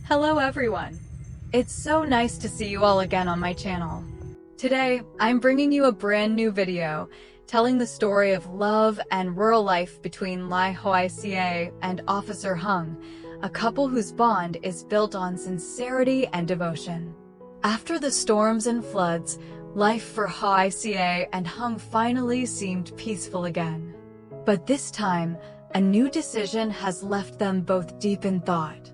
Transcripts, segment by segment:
Hello everyone! It's so nice to see you all again on my channel. Today, I'm bringing you a brand new video telling the story of love and rural life between Ly Hoai Ca and Officer Hùng, a couple whose bond is built on sincerity and devotion. After the storms and floods, life for Hoai Ca and Hùng finally seemed peaceful again. But this time, a new decision has left them both deep in thought.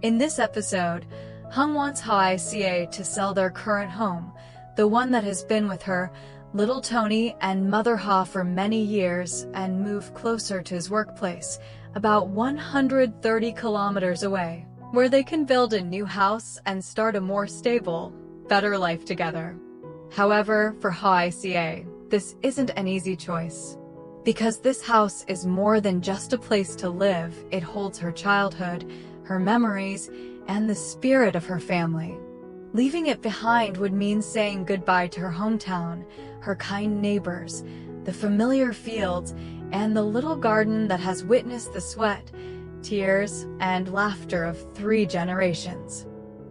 In this episode, Hùng wants Hoai Ca to sell their current home, the one that has been with her, little Tony and Mother Ha for many years, and move closer to his workplace, about 130 kilometers away, where they can build a new house and start a more stable, better life together. However, for Hoai Ca, this isn't an easy choice. Because this house is more than just a place to live, it holds her childhood, her memories, and the spirit of her family. Leaving it behind would mean saying goodbye to her hometown, her kind neighbors, the familiar fields, and the little garden that has witnessed the sweat, tears, and laughter of 3 generations.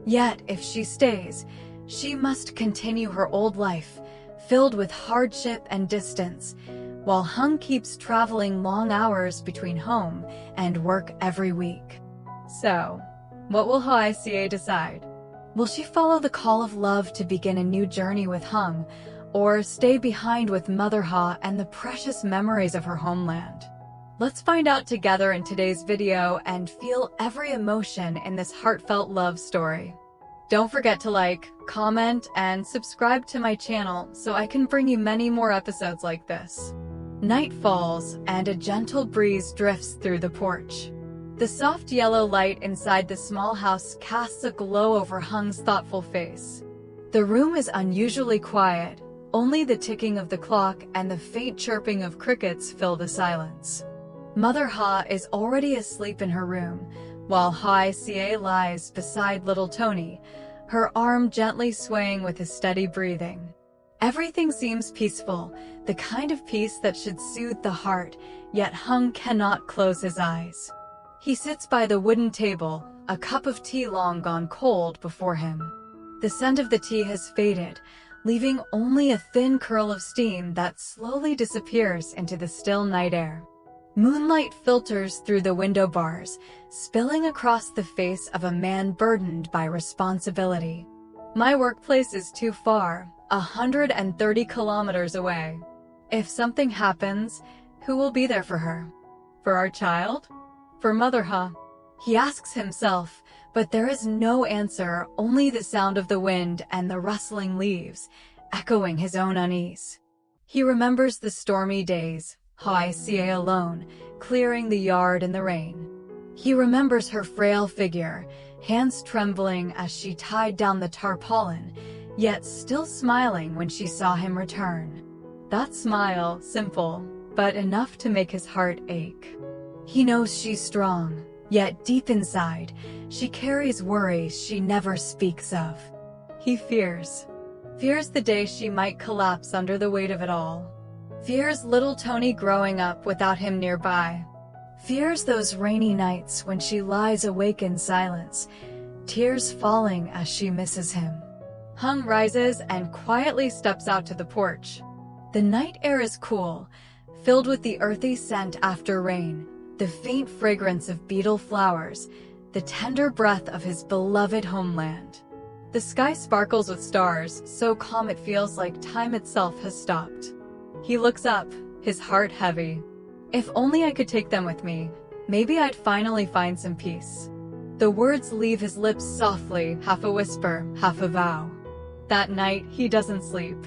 Yet, if she stays, she must continue her old life, filled with hardship and distance, while Hùng keeps traveling long hours between home and work every week. So, what will Hoai Ca decide? Will she follow the call of love to begin a new journey with Hùng, or stay behind with Mother Ha and the precious memories of her homeland? Let's find out together in today's video and feel every emotion in this heartfelt love story. Don't forget to like, comment, and subscribe to my channel so I can bring you many more episodes like this. Night falls, and a gentle breeze drifts through the porch. The soft yellow light inside the small house casts a glow over Hùng thoughtful face. The room is unusually quiet, only the ticking of the clock and the faint chirping of crickets fill the silence. Mother Ha is already asleep in her room, while Hoai Ca lies beside little Tony, her arm gently swaying with his steady breathing. Everything seems peaceful, the kind of peace that should soothe the heart, yet Hùng cannot close his eyes. He sits by the wooden table, a cup of tea long gone cold before him. The scent of the tea has faded, leaving only a thin curl of steam that slowly disappears into the still night air. Moonlight filters through the window bars, spilling across the face of a man burdened by responsibility. My workplace is too far, 130 kilometers away. If something happens, who will be there for her? For our child? For Mother Ha? He asks himself, but there is no answer, only the sound of the wind and the rustling leaves, echoing his own unease. He remembers the stormy days, Hoai Ca alone, clearing the yard in the rain. He remembers her frail figure, hands trembling as she tied down the tarpaulin, yet still smiling when she saw him return. That smile, simple, but enough to make his heart ache. He knows she's strong, yet deep inside, she carries worries she never speaks of. He fears the day she might collapse under the weight of it all. Fears little Tony growing up without him nearby. Fears those rainy nights when she lies awake in silence, tears falling as she misses him. Hùng rises and quietly steps out to the porch. The night air is cool, filled with the earthy scent after rain, the faint fragrance of beetle flowers, the tender breath of his beloved homeland. The sky sparkles with stars, so calm it feels like time itself has stopped. He looks up, his heart heavy. If only I could take them with me, maybe I'd finally find some peace. The words leave his lips softly, half a whisper, half a vow. That night, he doesn't sleep.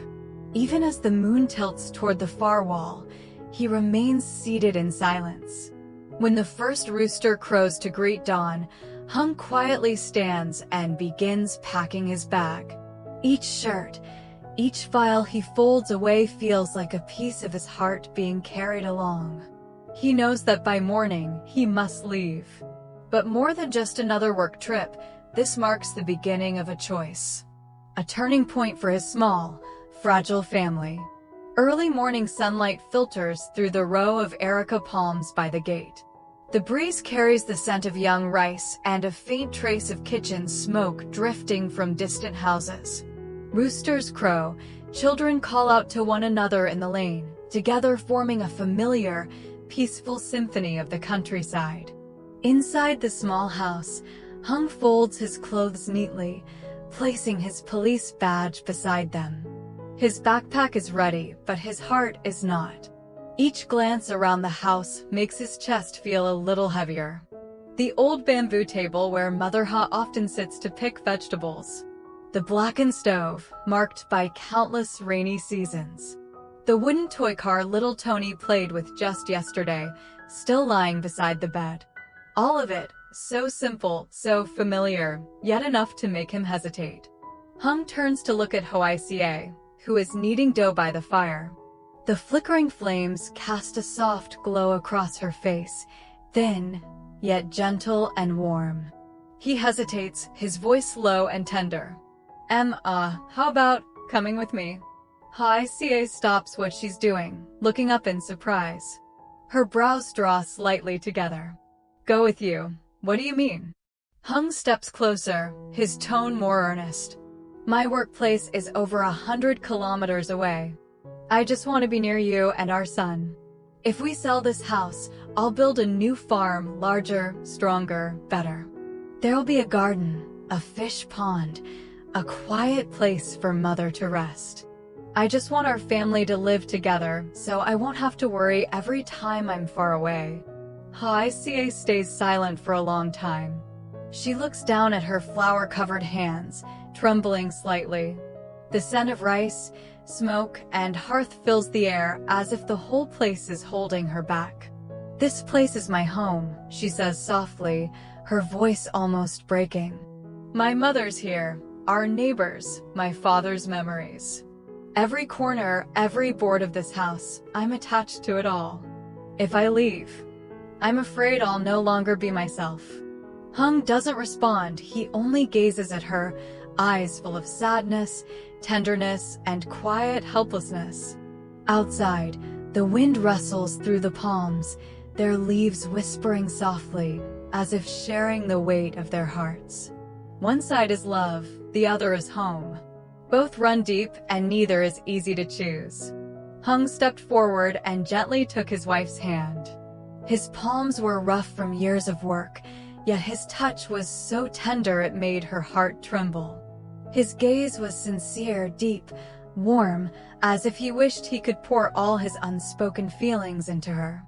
Even as the moon tilts toward the far wall, he remains seated in silence. When the first rooster crows to greet dawn, Hùng quietly stands and begins packing his bag. Each shirt, each file he folds away feels like a piece of his heart being carried along. He knows that by morning, he must leave. But more than just another work trip, this marks the beginning of a choice. A turning point for his small, fragile family. Early morning sunlight filters through the row of areca palms by the gate. The breeze carries the scent of young rice and a faint trace of kitchen smoke drifting from distant houses. Roosters crow, children call out to one another in the lane, together forming a familiar, peaceful symphony of the countryside. Inside the small house, Hung folds his clothes neatly, placing his police badge beside them. His backpack is ready, but his heart is not. Each glance around the house makes his chest feel a little heavier. The old bamboo table where Mother Ha often sits to pick vegetables. The blackened stove, marked by countless rainy seasons. The wooden toy car little Tony played with just yesterday, still lying beside the bed. All of it, so simple, so familiar, yet enough to make him hesitate. Hung turns to look at Hoài Ca, who is kneading dough by the fire. The flickering flames cast a soft glow across her face, thin, yet gentle and warm. He hesitates, his voice low and tender. How about coming with me? Hoài Ca stops what she's doing, looking up in surprise. Her brows draw slightly together. Go with you? What do you mean? Hung steps closer, his tone more earnest. My workplace is over 100 kilometers away. I just want to be near you and our son. If we sell this house, I'll build a new farm, larger, stronger, better. There'll be a garden, a fish pond, a quiet place for Mother to rest. I just want our family to live together, so I won't have to worry every time I'm far away. Hoài Ca stays silent for a long time. She looks down at her flour-covered hands, trembling slightly. The scent of rice, smoke, and hearth fills the air as if the whole place is holding her back. This place is my home, she says softly, her voice almost breaking. My mother's here, our neighbors, my father's memories. Every corner, every board of this house, I'm attached to it all. If I leave, I'm afraid I'll no longer be myself. Hung doesn't respond, he only gazes at her, eyes full of sadness, tenderness, and quiet helplessness. Outside, the wind rustles through the palms, their leaves whispering softly, as if sharing the weight of their hearts. One side is love, the other is home. Both run deep, and neither is easy to choose. Hung stepped forward and gently took his wife's hand. His palms were rough from years of work, yet his touch was so tender it made her heart tremble. His gaze was sincere, deep, warm, as if he wished he could pour all his unspoken feelings into her.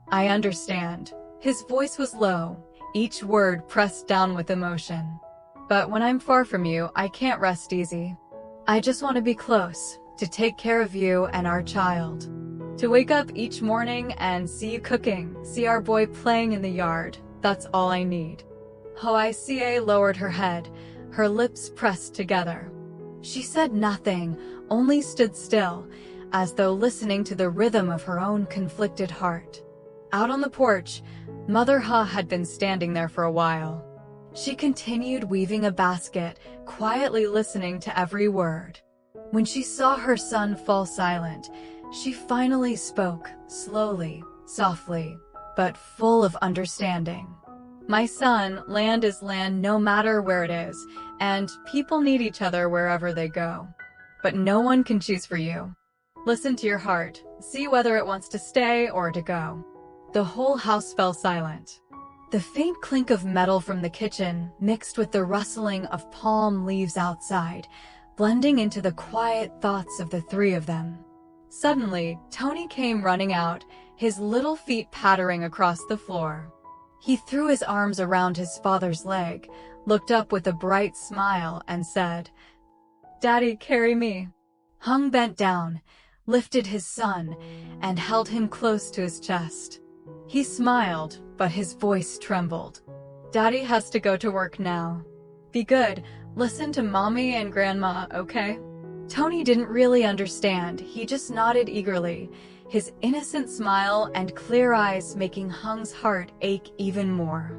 I understand. His voice was low, each word pressed down with emotion. But when I'm far from you, I can't rest easy. I just want to be close, to take care of you and our child. To wake up each morning and see you cooking, see our boy playing in the yard, that's all I need. Hoài Ca lowered her head, her lips pressed together. She said nothing, only stood still, as though listening to the rhythm of her own conflicted heart. Out on the porch, Mother Ha had been standing there for a while. She continued weaving a basket, quietly listening to every word. When she saw her son fall silent, she finally spoke, slowly, softly, but full of understanding. My son, land is land no matter where it is, and people need each other wherever they go. But no one can choose for you. Listen to your heart, see whether it wants to stay or to go. The whole house fell silent. The faint clink of metal from the kitchen mixed with the rustling of palm leaves outside, blending into the quiet thoughts of the three of them. Suddenly, Tony came running out, his little feet pattering across the floor. He threw his arms around his father's leg, looked up with a bright smile, and said, "Daddy, carry me." Hung bent down, lifted his son, and held him close to his chest. He smiled, but his voice trembled. Daddy has to go to work now. Be good, listen to Mommy and Grandma, okay? Tony didn't really understand, he just nodded eagerly, his innocent smile and clear eyes making Hung's heart ache even more.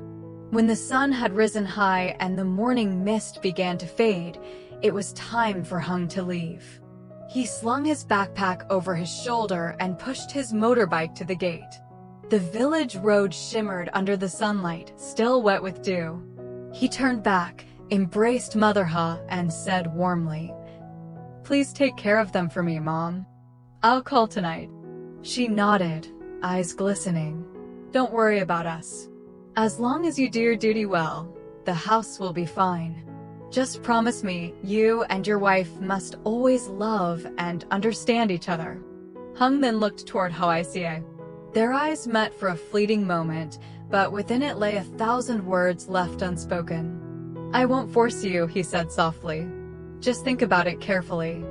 When the sun had risen high and the morning mist began to fade, it was time for Hung to leave. He slung his backpack over his shoulder and pushed his motorbike to the gate. The village road shimmered under the sunlight, still wet with dew. He turned back, embraced Mother Ha, and said warmly, "Please take care of them for me, Mom. I'll call tonight." She nodded, eyes glistening. "Don't worry about us. As long as you do your duty well, the house will be fine. Just promise me you and your wife must always love and understand each other." Hung then looked toward Hoài Ca. Their eyes met for a fleeting moment, but within it lay 1,000 words left unspoken. "I won't force you," he said softly. "Just think about it carefully.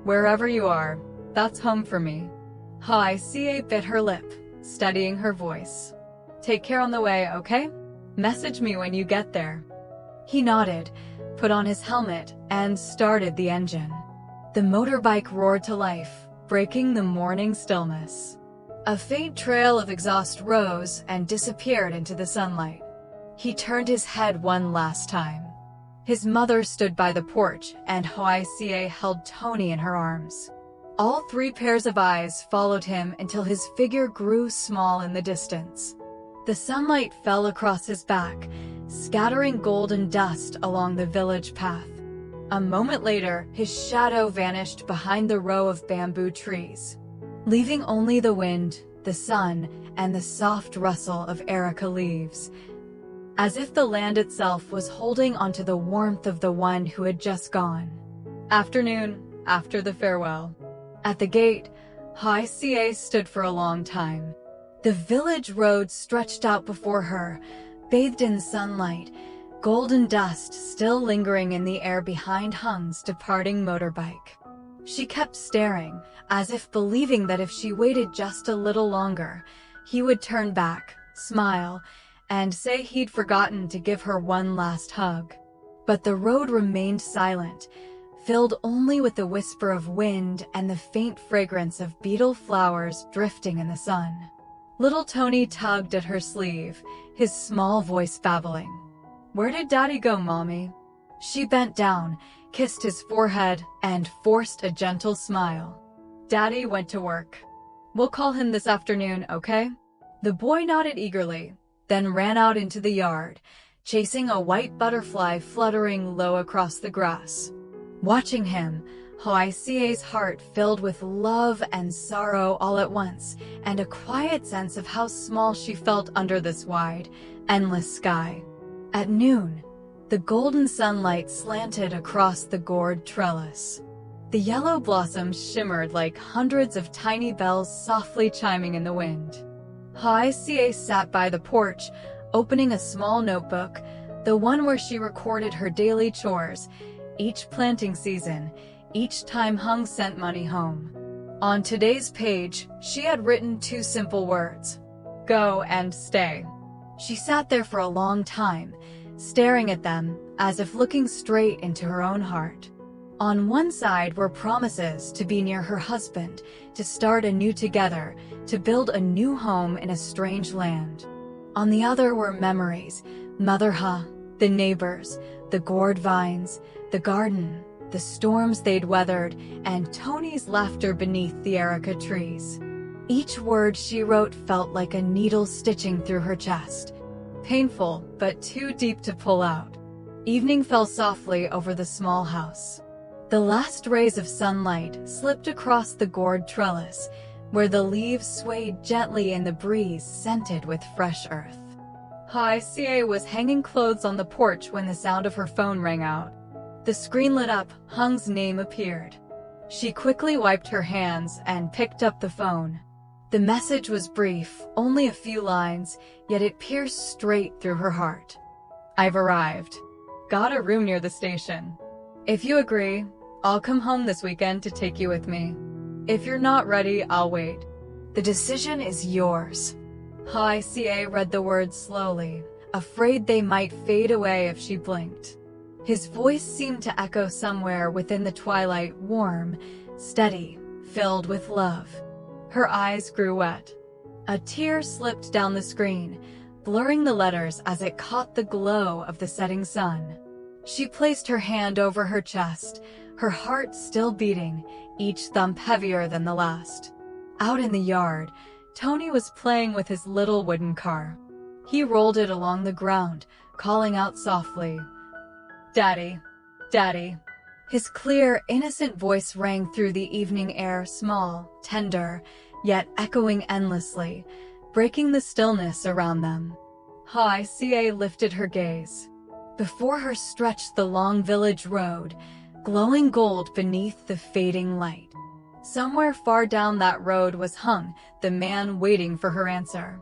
Wherever you are, that's home for me." Hoài Ca bit her lip, steadying her voice. "Take care on the way, okay? Message me when you get there." He nodded, put on his helmet, and started the engine. The motorbike roared to life, breaking the morning stillness. A faint trail of exhaust rose and disappeared into the sunlight. He turned his head one last time. His mother stood by the porch, and Hoài Ca held Tony in her arms. All 3 pairs of eyes followed him until his figure grew small in the distance. The sunlight fell across his back, scattering golden dust along the village path. A moment later, his shadow vanished behind the row of bamboo trees, leaving only the wind, the sun, and the soft rustle of erica leaves, as if the land itself was holding onto the warmth of the one who had just gone. Afternoon, after the farewell. At the gate, Hoài Ca stood for a long time. The village road stretched out before her, bathed in sunlight, golden dust still lingering in the air behind Hung's departing motorbike. She kept staring, as if believing that if she waited just a little longer, he would turn back, smile, and say he'd forgotten to give her one last hug. But the road remained silent, filled only with the whisper of wind and the faint fragrance of beetle flowers drifting in the sun. Little Tony tugged at her sleeve, his small voice babbling. "Where did Daddy go, Mommy?" She bent down, kissed his forehead, and forced a gentle smile. "Daddy went to work. We'll call him this afternoon, okay?" The boy nodded eagerly, then ran out into the yard, chasing a white butterfly fluttering low across the grass. Watching him, Hoài Ca's heart filled with love and sorrow all at once, and a quiet sense of how small she felt under this wide, endless sky. At noon, the golden sunlight slanted across the gourd trellis. The yellow blossoms shimmered like hundreds of tiny bells softly chiming in the wind. Hoài Ca sat by the porch, opening a small notebook, the one where she recorded her daily chores, each planting season, each time Hung sent money home. On today's page, she had written 2 simple words: go and stay. She sat there for a long time, staring at them as if looking straight into her own heart. On one side were promises to be near her husband, to start anew together, to build a new home in a strange land. On the other were memories, Mother Ha, the neighbors, the gourd vines, the garden, the storms they'd weathered, and Tony's laughter beneath the erica trees. Each word she wrote felt like a needle stitching through her chest. Painful, but too deep to pull out. Evening fell softly over the small house. The last rays of sunlight slipped across the gourd trellis, where the leaves swayed gently in the breeze scented with fresh earth. Hoài Ca was hanging clothes on the porch when the sound of her phone rang out. The screen lit up, Hung's name appeared. She quickly wiped her hands and picked up the phone. The message was brief, only a few lines, yet it pierced straight through her heart. "I've arrived. Got a room near the station. If you agree, I'll come home this weekend to take you with me. If you're not ready, I'll wait. The decision is yours." Hoài Ca read the words slowly, afraid they might fade away if she blinked. His voice seemed to echo somewhere within the twilight, warm, steady, filled with love. Her eyes grew wet. A tear slipped down the screen, blurring the letters as it caught the glow of the setting sun. She placed her hand over her chest, her heart still beating, each thump heavier than the last. Out in the yard, Tony was playing with his little wooden car. He rolled it along the ground, calling out softly, "Daddy, Daddy." His clear, innocent voice rang through the evening air, small, tender, yet echoing endlessly, breaking the stillness around them. Hoài Ca lifted her gaze. Before her stretched the long village road, glowing gold beneath the fading light. Somewhere far down that road was Hùng, the man waiting for her answer.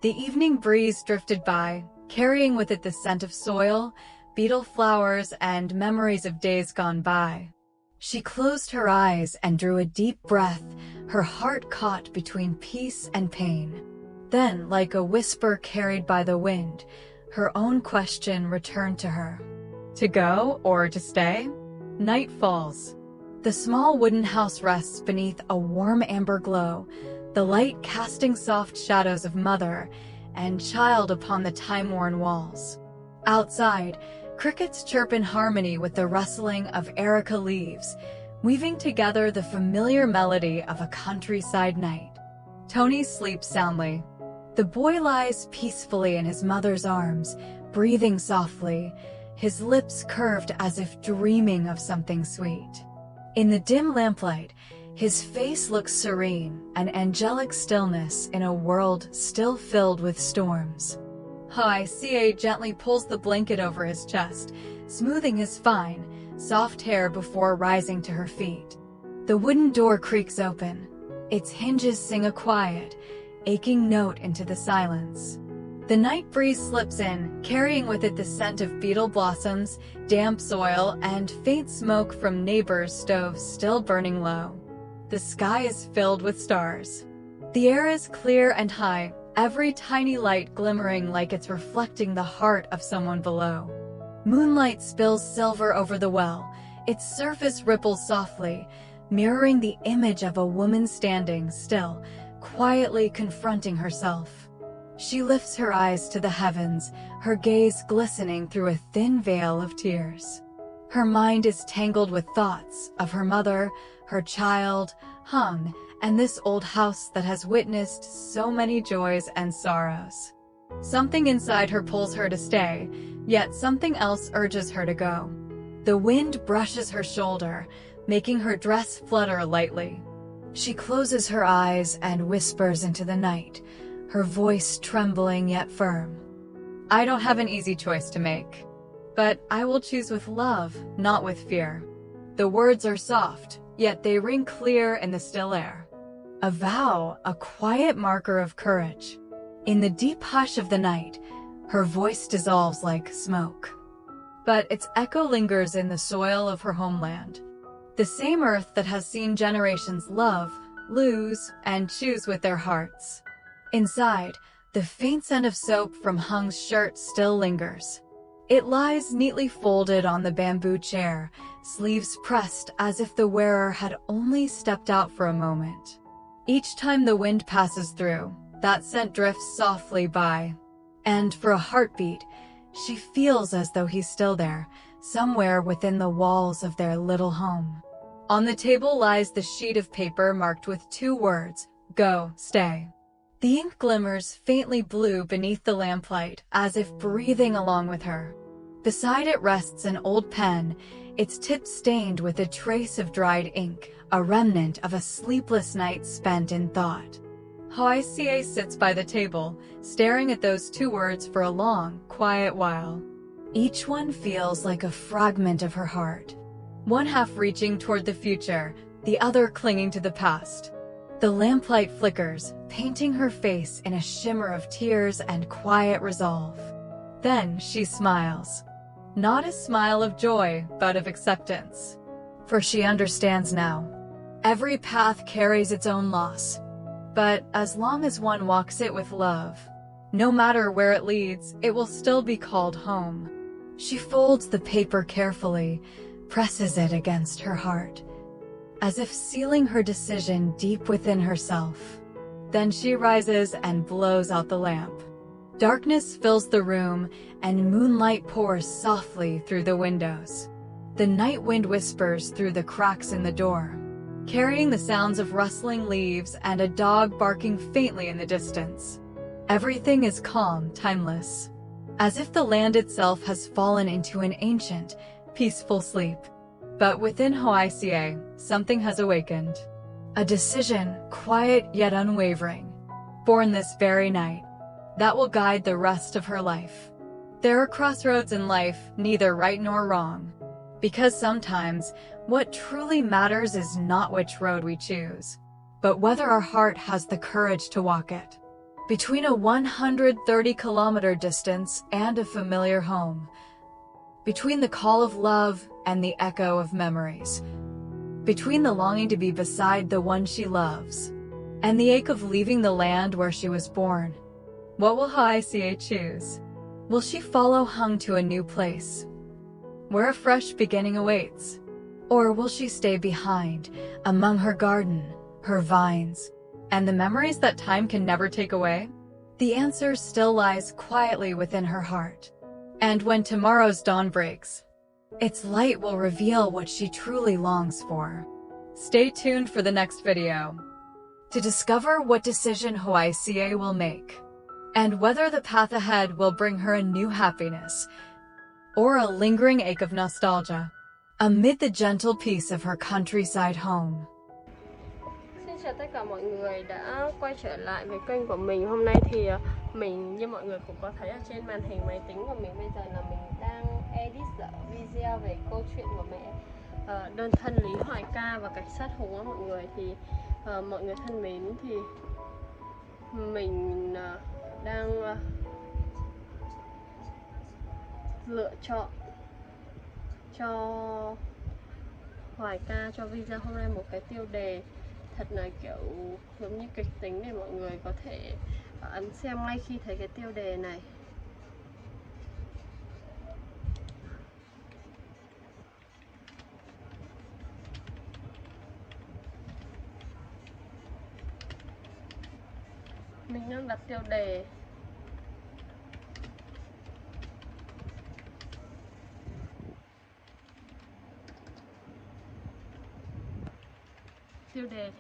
The evening breeze drifted by, carrying with it the scent of soil, beetle flowers, and memories of days gone by. She closed her eyes and drew a deep breath, her heart caught between peace and pain. Then, like a whisper carried by the wind, her own question returned to her. To go or to stay? Night falls. The small wooden house rests beneath a warm amber glow, the light casting soft shadows of mother and child upon the time-worn walls. Outside, crickets chirp in harmony with the rustling of erica leaves, weaving together the familiar melody of a countryside night. Tony sleeps soundly. The boy lies peacefully in his mother's arms, breathing softly, his lips curved as if dreaming of something sweet. In the dim lamplight, his face looks serene, an angelic stillness in a world still filled with storms. Hoài Ca gently pulls the blanket over his chest, smoothing his fine, soft hair before rising to her feet. The wooden door creaks open. Its hinges sing a quiet, aching note into the silence. The night breeze slips in, carrying with it the scent of beetle blossoms, damp soil, and faint smoke from neighbors' stoves still burning low. The sky is filled with stars. The air is clear and high, every tiny light glimmering like it's reflecting the heart of someone below. Moonlight spills silver over the well, its surface ripples softly, mirroring the image of a woman standing still, quietly confronting herself. She lifts her eyes to the heavens, her gaze glistening through a thin veil of tears. Her mind is tangled with thoughts of her mother, her child, Hùng, and this old house that has witnessed so many joys and sorrows. Something inside her pulls her to stay, yet something else urges her to go. The wind brushes her shoulder, making her dress flutter lightly. She closes her eyes and whispers into the night, her voice trembling yet firm. I don't have an easy choice to make, but I will choose with love, not with fear. The words are soft, yet they ring clear in the still air. A vow, a quiet marker of courage. In the deep hush of the night, her voice dissolves like smoke. But its echo lingers in the soil of her homeland. The same earth that has seen generations love, lose, and choose with their hearts. Inside, the faint scent of soap from Hung's shirt still lingers. It lies neatly folded on the bamboo chair, sleeves pressed as if the wearer had only stepped out for a moment. Each time the wind passes through, that scent drifts softly by. And for a heartbeat, she feels as though he's still there, somewhere within the walls of their little home. On the table lies the sheet of paper marked with 2 words, go, stay. The ink glimmers faintly blue beneath the lamplight, as if breathing along with her. Beside it rests an old pen, its tip stained with a trace of dried ink, a remnant of a sleepless night spent in thought. Hoài Ca sits by the table, staring at those 2 words for a long, quiet while. Each one feels like a fragment of her heart, one half reaching toward the future, the other clinging to the past. The lamplight flickers, painting her face in a shimmer of tears and quiet resolve. Then she smiles. Not a smile of joy, but of acceptance. For she understands now. Every path carries its own loss. But as long as one walks it with love, no matter where it leads, it will still be called home. She folds the paper carefully, presses it against her heart, as if sealing her decision deep within herself. Then she rises and blows out the lamp. Darkness fills the room, and moonlight pours softly through the windows. The night wind whispers through the cracks in the door. carrying the sounds of rustling leaves and a dog barking faintly in the distance. Everything is calm, timeless, as if the land itself has fallen into an ancient, peaceful sleep. But within Hoài Ca, something has awakened. A decision, quiet yet unwavering, born this very night, that will guide the rest of her life. There are crossroads in life, neither right nor wrong, because sometimes what truly matters is not which road we choose, but whether our heart has the courage to walk it. Between a 130-kilometer distance and a familiar home, between the call of love and the echo of memories, between the longing to be beside the one she loves and the ache of leaving the land where she was born, what will Hoài Ca choose? Will she follow Hùng to a new place, where a fresh beginning awaits? Or will she stay behind, among her garden, her vines, and the memories that time can never take away? The answer still lies quietly within her heart. And when tomorrow's dawn breaks, its light will reveal what she truly longs for. Stay tuned for the next video to discover what decision Hoài Ca will make, and whether the path ahead will bring her a new happiness or a lingering ache of nostalgia amid the gentle peace of her countryside home. Xin chào tất cả mọi người đã quay trở lại với kênh của mình. Hôm nay thì mình, như mọi người cũng có thấy ở trên màn hình máy tính của mình, bây giờ là mình đang edit video về câu chuyện của mẹ đơn thân Ly Hoai Ca và cảnh sát Hùng á mọi người. Thì mọi người thân mến, thì mình đang lựa chọn cho Hoài Ca, cho video hôm nay một cái tiêu đề thật là kiểu giống như kịch tính để mọi người có thể ấn xem ngay khi thấy cái tiêu đề này. Mình đang đặt tiêu đề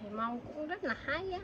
thì mong cũng rất là hay á.